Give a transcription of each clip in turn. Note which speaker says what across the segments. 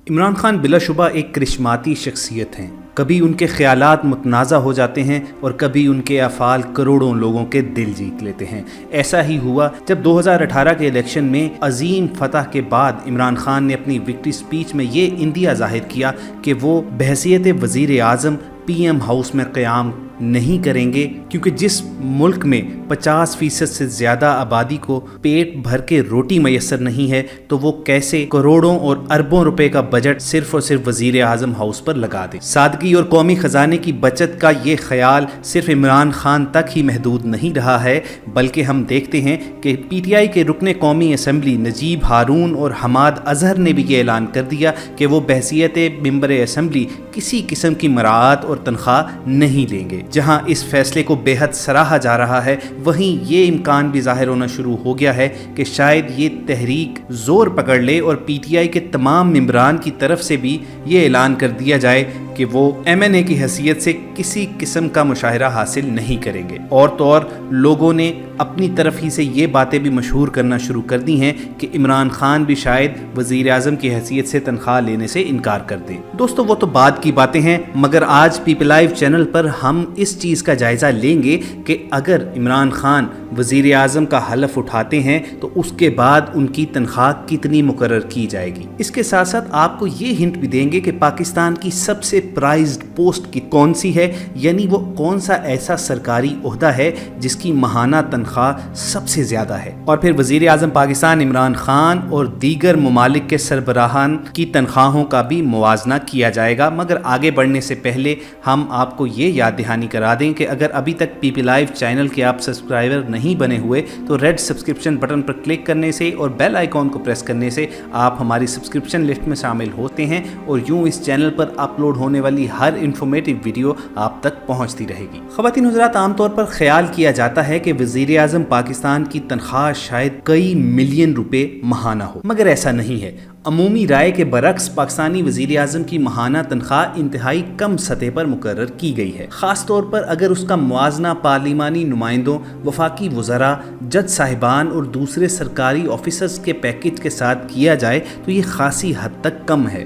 Speaker 1: عمران خان بلا شبہ ایک کرشماتی شخصیت ہیں۔ کبھی ان کے خیالات متنازع ہو جاتے ہیں اور کبھی ان کے افعال کروڑوں لوگوں کے دل جیت لیتے ہیں۔ ایسا ہی ہوا جب 2018 کے الیکشن میں عظیم فتح کے بعد عمران خان نے اپنی وکٹری سپیچ میں یہ اندیہ ظاہر کیا کہ وہ بحیثیت وزیر اعظم پی ایم ہاؤس میں قیام نہیں کریں گے، کیونکہ جس ملک میں 50% سے زیادہ آبادی کو پیٹ بھر کے روٹی میسر نہیں ہے تو وہ کیسے کروڑوں اور اربوں روپے کا بجٹ صرف اور صرف وزیر اعظم ہاؤس پر لگا دیں۔ سادگی اور قومی خزانے کی بچت کا یہ خیال صرف عمران خان تک ہی محدود نہیں رہا ہے، بلکہ ہم دیکھتے ہیں کہ پی ٹی آئی کے رکن قومی اسمبلی نجیب ہارون اور حماد اظہر نے بھی یہ اعلان کر دیا کہ وہ بحیثیت ممبر اسمبلی کسی قسم کی مراعات اور تنخواہ نہیں لیں گے۔ جہاں اس فیصلے کو بے حد سراہا جا رہا ہے، وہیں یہ امکان بھی ظاہر ہونا شروع ہو گیا ہے کہ شاید یہ تحریک زور پکڑ لے اور پی ٹی آئی کے تمام ممبران کی طرف سے بھی یہ اعلان کر دیا جائے کہ وہ ایم این اے کی حیثیت سے کسی قسم کا مشاہرہ حاصل نہیں کریں گے۔ اور تو اور لوگوں نے اپنی طرف ہی سے یہ باتیں بھی مشہور کرنا شروع کر دی ہیں کہ عمران خان بھی شاید وزیر اعظم کی حیثیت سے تنخواہ لینے سے انکار کر دیں۔ دوستو وہ تو بعد کی باتیں ہیں، مگر آج پیپل لائیو چینل پر ہم اس چیز کا جائزہ لیں گے کہ اگر عمران خان وزیر اعظم کا حلف اٹھاتے ہیں تو اس کے بعد ان کی تنخواہ کتنی مقرر کی جائے گی۔ اس کے ساتھ ساتھ آپ کو یہ ہنٹ بھی دیں گے کہ پاکستان کی سب سے پرائزڈ پوسٹ کی کون سی ہے، یعنی وہ کون سا ایسا سرکاری عہدہ ہے جس کی ماہانہ تنخواہ سب سے زیادہ ہے۔ اور پھر وزیر اعظم پاکستان عمران خان اور دیگر ممالک کے سربراہان کی تنخواہوں کا بھی موازنہ کیا جائے گا۔ مگر آگے بڑھنے سے پہلے ہم آپ کو یہ یاد دہانی کرا دیں کہ اگر ابھی تک پی پی لائیو چینل کے آپ سبسکرائبر نہیں بنے ہوئے تو ریڈ سبسکرپشن بٹن پر کلک کرنے سے اور بیل آئیکن کو پریس کرنے سے آپ ہماری سبسکرپشن لسٹ میں شامل ہوتے ہیں، اور یوں اس چینل پر اپلوڈ ہونے والی ہر انفارمیٹیو ویڈیو آپ تک پہنچتی رہے گی۔ خواتین حضرات، عام طور پر خیال کیا جاتا ہے کہ وزیر اعظم پاکستان کی تنخواہ شاید کئی ملین روپے ماہانہ ہو، مگر ایسا نہیں ہے۔ عمومی رائے کے برعکس پاکستانی وزیر اعظم کی ماہانہ تنخواہ انتہائی کم سطح پر مقرر کی گئی ہے، خاص طور پر اگر اس کا موازنہ پارلیمانی نمائندوں، وفاقی وزراء، جج صاحبان اور دوسرے سرکاری آفیسرز کے پیکج کے ساتھ کیا جائے تو یہ خاصی حد تک کم ہے۔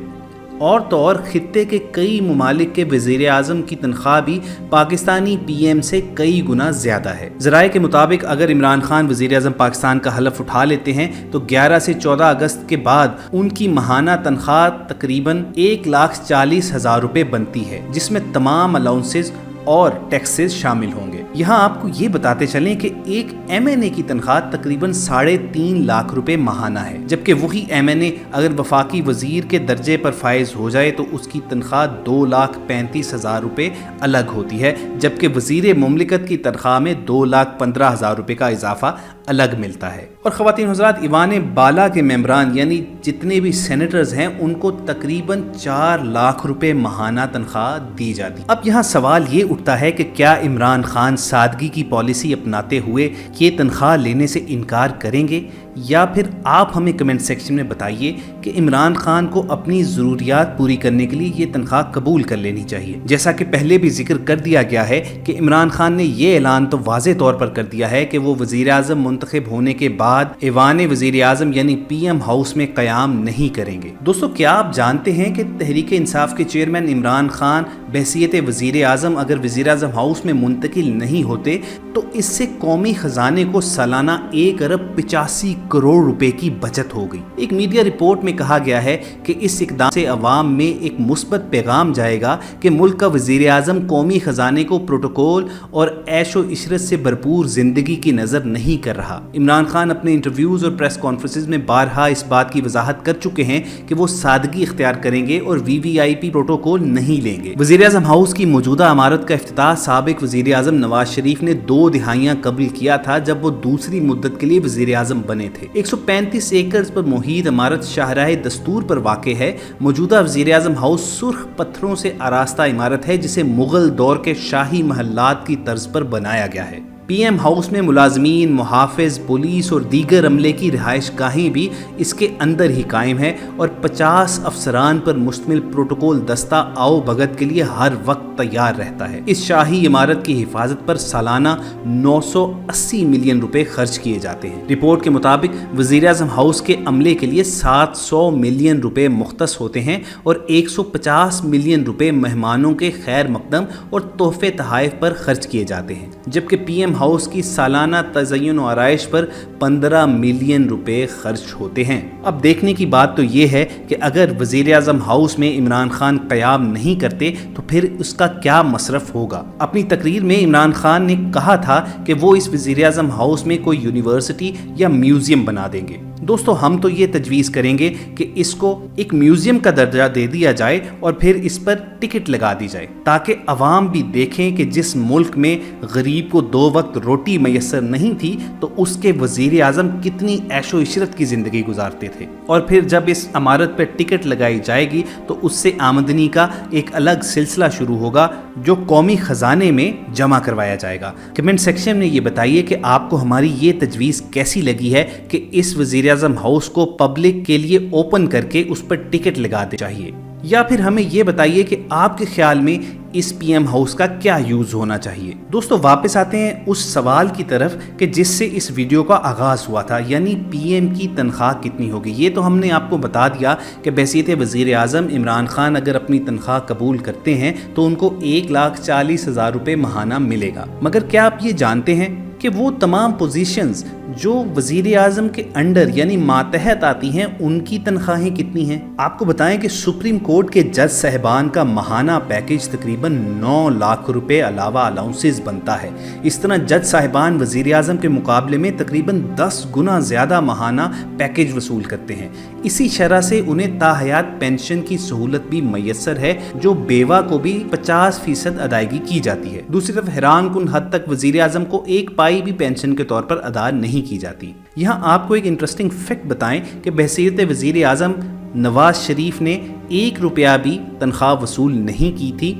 Speaker 1: اور تو اور خطے کے کئی ممالک کے وزیر اعظم کی تنخواہ بھی پاکستانی پی ایم سے کئی گنا زیادہ ہے۔ ذرائع کے مطابق اگر عمران خان وزیر اعظم پاکستان کا حلف اٹھا لیتے ہیں تو 11 سے 14 اگست کے بعد ان کی ماہانہ تنخواہ تقریباً 1,40,000 روپے بنتی ہے، جس میں تمام الاؤنسز اور ٹیکسز شامل ہوں گے۔ یہاں آپ کو یہ بتاتے چلیں کہ ایک ایم این اے کی تنخواہ تقریباً 3.5 لاکھ روپے ماہانہ ہے، جبکہ وہی ایم این اے اگر وفاقی وزیر کے درجے پر فائز ہو جائے تو اس کی تنخواہ 2,35,000 روپے الگ ہوتی ہے، جبکہ وزیر مملکت کی تنخواہ میں 2,15,000 روپے کا اضافہ الگ ملتا ہے۔ اور خواتین حضرات، ایوان بالا کے ممبران یعنی جتنے بھی سینیٹرز ہیں ان کو تقریباً 4 لاکھ روپے ماہانہ تنخواہ دی جاتی۔ اب یہاں سوال یہ اٹھتا ہے کہ کیا عمران خان سادگی کی پالیسی اپناتے ہوئے یہ تنخواہ لینے سے انکار کریں گے، یا پھر آپ ہمیں کمنٹ سیکشن میں بتائیے کہ عمران خان کو اپنی ضروریات پوری کرنے کے لیے یہ تنخواہ قبول کر لینی چاہیے۔ جیسا کہ پہلے بھی ذکر کر دیا گیا ہے کہ عمران خان نے یہ اعلان تو واضح طور پر کر دیا ہے کہ وہ وزیر اعظم منتخب ہونے کے بعد ایوان وزیر اعظم یعنی پی ایم ہاؤس میں قیام نہیں کریں گے۔ دوستو، کیا آپ جانتے ہیں کہ تحریک انصاف کے چیئرمین عمران خان بحیثیت وزیر اعظم اگر وزیر اعظم ہاؤس میں منتقل نہیں ہوتے تو اس سے قومی خزانے کو سالانہ 1,85 کروڑ روپے کی بچت ہو گئی۔ ایک میڈیا رپورٹ میں کہا گیا ہے کہ اس اقدام سے عوام میں ایک مثبت پیغام جائے گا کہ ملک کا وزیر اعظم قومی خزانے کو پروٹوکول اور عیش و عشرت سے بھرپور زندگی کی نظر نہیں کر رہا۔ عمران خان اپنے انٹرویوز اور پریس کانفرنسز میں بارہا اس بات کی وضاحت کر چکے ہیں کہ وہ سادگی اختیار کریں گے اور وی وی آئی پی پروٹوکول نہیں لیں گے۔ وزیر اعظم ہاؤس کی موجودہ عمارت کا افتتاح سابق وزیر اعظم نواز شریف نے 2 دہائیاں قبل کیا تھا جب وہ دوسری مدت کے لیے وزیر اعظم بنے تھے۔ 135 ایکڑ پر محیط عمارت شاہراہ دستور پر واقع ہے۔ موجودہ وزیر اعظم ہاؤس سرخ پتھروں سے آراستہ عمارت ہے جسے مغل دور کے شاہی محلات کی طرز پر بنایا گیا ہے۔ PM हाउस में मुलाजमीन, मुहाफिज, पुलिस और दीगर अमले की रिहाइश गाहें भी इसके अंदर ही कायम है और 50 अफसरान पर मुश्तमिल प्रोटोकॉल दस्ता आओ भगत के लिए हर वक्त तैयार रहता है। इस शाही इमारत की हिफाजत पर सालाना 980 मिलियन रुपए खर्च किए जाते हैं। रिपोर्ट के मुताबिक वज़ीर आज़म हाउस के अमले के लिए 700 मिलियन रुपए मुख्तस होते हैं और 150 मिलियन रुपए मेहमानों के खैर मकदम और तोहफे तहाइफ पर खर्च किए जाते हैं, जबकि PM हाउस की सालाना तज़य्युन और आराइश पर 15 मिलियन रुपए खर्च होते हैं। अब देखने की बात तो ये है कि अगर वज़ीर आज़म हाउस में इमरान खान क़याम नहीं करते तो फिर उसका क्या मसरफ होगा। अपनी तकरीर में इमरान खान ने कहा था कि वो इस वज़ीर आज़म हाउस में कोई यूनिवर्सिटी या म्यूजियम बना देंगे। दोस्तों, हम तो ये तजवीज़ करेंगे कि इसको एक म्यूजियम का दर्जा दे दिया जाए और फिर इस पर टिकट लगा दी जाए, ताकि अवाम भी देखें कि जिस मुल्क में गरीब को 2 वक्त रोटी मैसर नहीं थी तो उसके वज़ीर आज़म कितनी ऐशो इशरत की ज़िंदगी गुजारते थे। और फिर जब इस इमारत पर टिकट लगाई जाएगी तो उससे आमदनी का एक अलग सिलसिला शुरू होगा जो कौमी ख़जाने में जमा करवाया जाएगा। कमेंट सेक्शन में ये बताइए कि आपको हमारी ये तजवीज़ कैसी लगी है कि इस वज़ीर आज़म हाउस को पब्लिक के लिए ओपन करके उस पर टिकट लगा दे चाहिए, या फिर हमें ये बताइए कि आपके ख्याल में इस PM हाउस का क्या यूज होना चाहिए। दोस्तों, वापस आते हैं उस सवाल की तरफ कि जिससे इस वीडियो का आगाज हुआ था, यानी PM की तनख्वाह कितनी होगी। ये तो हमने आपको बता दिया कि बहसीत वज़ीर आज़म इमरान खान अगर अपनी तनख्वाह कबूल करते हैं तो उनको 1,40,000 रुपये माहाना मिलेगा। मगर क्या आप ये जानते हैं कि वो तमाम पोजीशंस जो वज़ीर आज़म के अंडर यानी मातहत आती हैं उनकी तनख्वाहें कितनी हैं। आपको बताएं कि सुप्रीम कोर्ट के जज साहिबान का माहाना पैकेज तकरीबन 9 लाख रुपए अलावा अलाउंसेस बनता है। इस तरह जज साहिबान वज़ीर आज़म के मुकाबले में तकरीबन 10 गुना ज़्यादा माहाना पैकेज वसूल करते हैं। इसी शरह से उन्हें ताहयात पेंशन की सहूलत भी मैसर है, जो बेवा को भी 50% अदायगी की जाती है। दूसरी तरफ हैरान कुन हद तक वज़ीर आज़म को एक पाई भी पेंशन के तौर पर अदा नहीं की जाती। यहाँ आपको एक इंटरेस्टिंग फैक्ट बताएं कि बहसीत वज़ीर आज़म नवाज शरीफ ने 1 रुपया भी तनख्वाह वसूल नहीं की थी,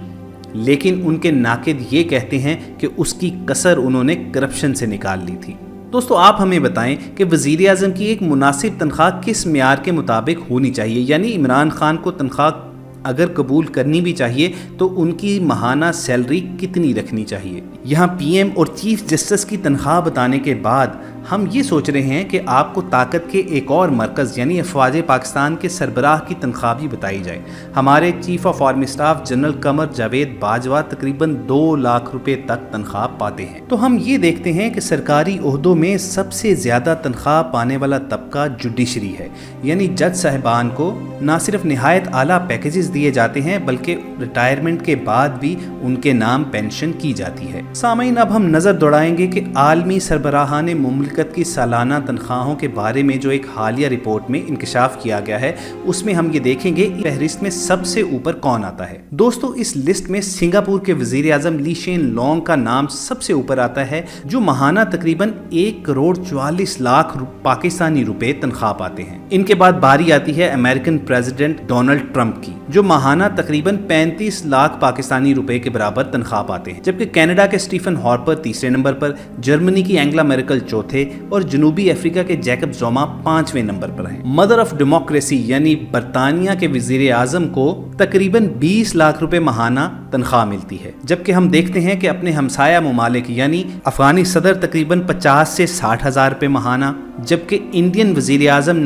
Speaker 1: लेकिन उनके नाकिद ये कहते हैं कि उसकी कसर उन्होंने करप्शन से निकाल ली थी। दोस्तों, आप हमें बताएं कि वज़ीर आज़म की एक मुनासिब तनख्वाह किस मियार के मुताबिक होनी चाहिए, यानी इमरान खान को तनख्वाह अगर कबूल करनी भी चाहिए तो उनकी माहाना सैलरी कितनी रखनी चाहिए। यहाँ PM और चीफ जस्टिस की तनख्वाह बताने के बाद हम ये सोच रहे हैं कि आपको ताकत के एक और मरकज़ यानी अफवाज पाकिस्तान के सरबराह की तनख्वाह भी बताई जाए। हमारे chief of army staff general Qamar Javed Bajwa तकरीबन 2 लाख रुपए तक तनख्वाह पाते हैं। तो हम ये देखते हैं कि सरकारी ओहदों में सबसे ज़्यादा तनख्वाह पाने वाला तबका जुडिशरी है, यानी जज साहिबान को न सिर्फ निहायत आला पैकेजेस दिए जाते हैं बल्कि रिटायरमेंट के बाद भी उनके नाम पेंशन की जाती है। सामईन, अब हम नज़र दौड़ाएंगे कि आलमी सरबराहान मुमलिकत की सालाना तनख्वाहों के बारे में जो एक हालिया रिपोर्ट में इंकशाफ किया गया है, उसमें हम ये देखेंगे फहरिस्त में सबसे ऊपर कौन आता है। दोस्तों, इस लिस्ट में सिंगापुर के वज़ीर आज़म ली शेन लॉन्ग का नाम सबसे ऊपर आता है, जो माहाना तकरीबन 1,44,00,000 पाकिस्तानी रुपए तनख्वाह पाते हैं। इनके बाद बारी आती है अमेरिकन प्रेसिडेंट डोनाल्ड ट्रंप की, जो माहाना तकरीबन 35 लाख पाकिस्तानी रुपए के बराबर तनख्वाह पाते हैं, जबकि कनाडा के स्टीफन हार्पर तीसरे नंबर पर, जर्मनी की एंगला मेर्केल चौथे और जनूबी अफ्रीका के जैकब ज़ुमा 5वें नंबर पर हैं। मदर ऑफ डेमोक्रेसी यानी बरतानिया के वज़ीर आज़म को तकरीबन 20 लाख रुपए माहाना तनख्वाह मिलती है, जबकि हम देखते हैं कि अपने हमसाया ममालिक यानी अफगानी सदर तकरीबन 50 से 60 हज़ार रुपए माहाना, जबकि इंडियन वज़ीर आज़म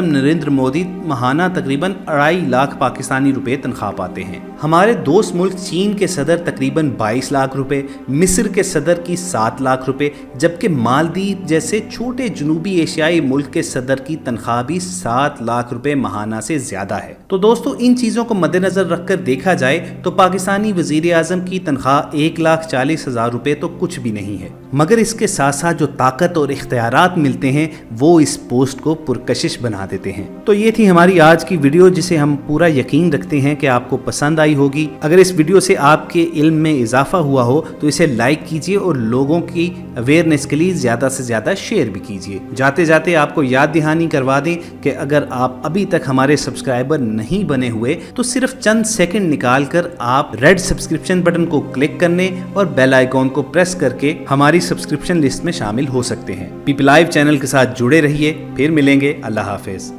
Speaker 1: नरेंद्र मोदी माहाना तकरीबन 2.5 लाख पाकिस्तानी रुपए तनख्वाह पाते हैं। हमारे दोस्त मुल्क चीन के सदर तकरीबन 22 लाख रुपए, मिस्र के सदर की 7 लाख रुपए, जबकि मालदीव जैसे छोटे जनूबी एशियाई मुल्क के सदर की तनख्वाह भी 7 लाख रुपए माहाना से ज्यादा है। तो दोस्तों, इन चीज़ों को मद्देनजर रखकर देखा जाए तो पाकिस्तानी वज़ीर आज़म की तनख्वाह 1,40,000 रुपए तो कुछ भी नहीं है, मगर इसके साथ साथ जो ताकत और इख्तियारात मिलते हैं वो इस पोस्ट को पुरकशिश बना देते हैं। तो ये थी हमारी आज की वीडियो, जिसे हम पूरा यकीन रखते हैं कि आपको पसंद आई होगी। अगर इस वीडियो से आपके इल्म में इजाफा हुआ हो तो इसे लाइक कीजिए और लोगों की अवेयरनेस के लिए ज़्यादा से ज़्यादा शेयर भी कीजिए। जाते जाते आपको याद दहानी करवा दें कि अगर आप अभी तक हमारे सब्सक्राइबर नहीं बने हुए तो सिर्फ चंद चंद सेकंड निकालकर आप रेड सब्सक्रिप्शन बटन को क्लिक करने और बेल आइकॉन को प्रेस करके हमारी सब्सक्रिप्शन लिस्ट में शामिल हो सकते हैं। पीपल लाइव चैनल के साथ जुड़े रहिए, फिर मिलेंगे। अल्लाह हाफिज।